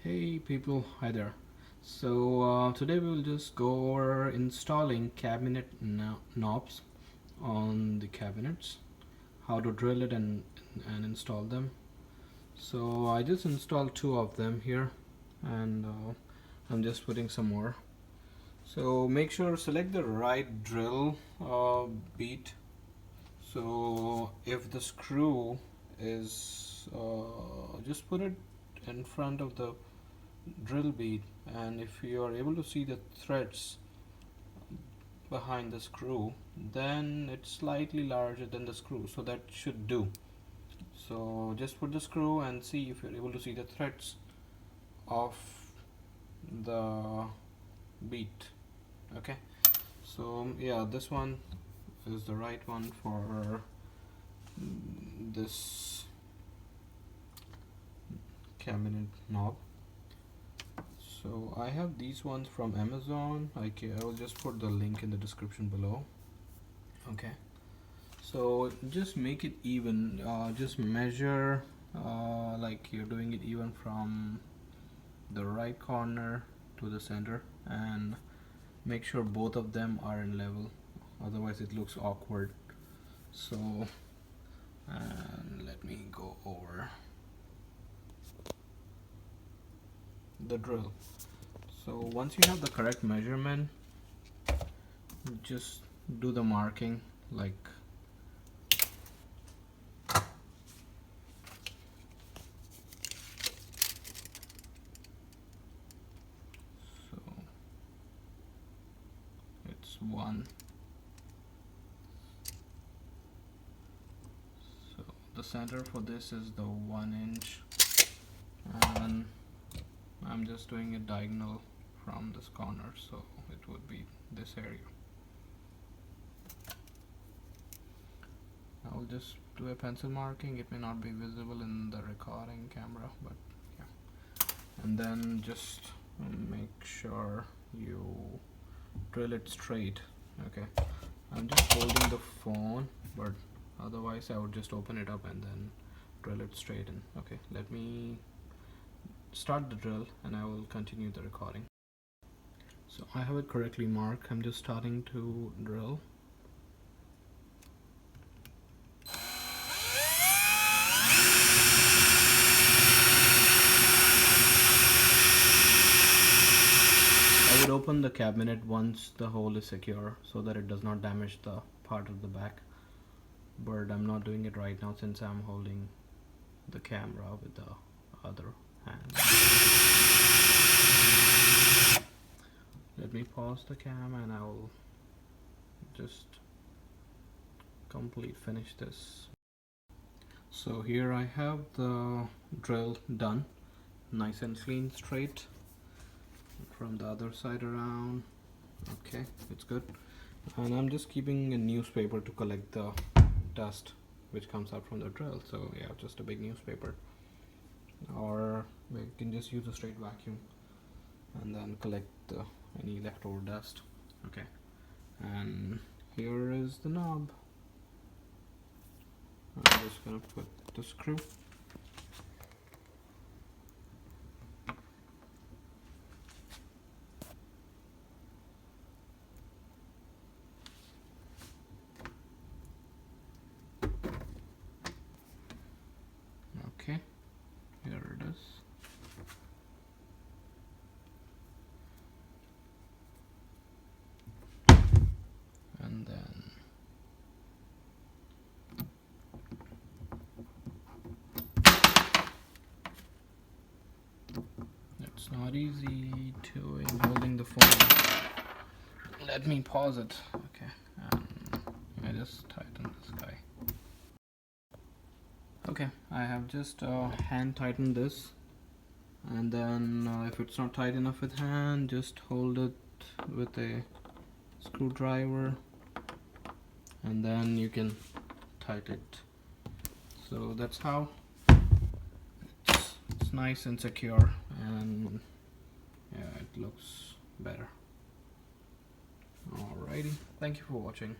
Hey people, hi there. So today we will just go over installing cabinet knobs on the cabinets, how to drill it and install them. So I just installed two of them here, and I'm just putting some more. So make sure to select the right drill beat. So if the screw is just put it in front of the drill bead, and if you are able to see the threads behind the screw, then it's slightly larger than the screw, so that should do. So just put the screw and see if you're able to see the threads of the bead. Okay, so yeah, this one is the right one for this cabinet knob. So I have these ones from Amazon. I will just put the link in the description below. Okay, so just make it even, just measure like you're doing it even from the right corner to the center, and make sure both of them are in level, otherwise it looks awkward. So and let me go over the drill. So once you have the correct measurement, just do the marking like so. It's one. So the center for this is the 1 inch, and I'm just doing a diagonal from this corner, so it would be this area. I'll just do a pencil marking. It may not be visible in the recording camera, but yeah. And then just make sure you drill it straight. Okay, I'm just holding the phone, but otherwise I would just open it up and then drill it straight in. Okay, let me start the drill and I will continue the recording. So I have it correctly marked. I'm just starting to drill. I would open the cabinet once the hole is secure so that it does not damage the part of the back, but I'm not doing it right now since I'm holding the camera with the other hand. Let me pause the cam and I will just finish this. So here I have the drill done, nice and clean, straight from the other side around. Okay, it's good. And I'm just keeping a newspaper to collect the dust which comes out from the drill. So yeah, just a big newspaper, or we can just use a straight vacuum and then collect any leftover dust. Okay, and here is the knob. I'm just gonna put the screw. Okay, here it is. And then it's not easy to holding the phone. Let me pause it. Okay, and I just tighten this guy. Okay, I have just hand tightened this, and then if it's not tight enough with hand, just hold it with a screwdriver and then you can tighten it. So that's how it's nice and secure, and yeah, it looks better. Alrighty, thank you for watching.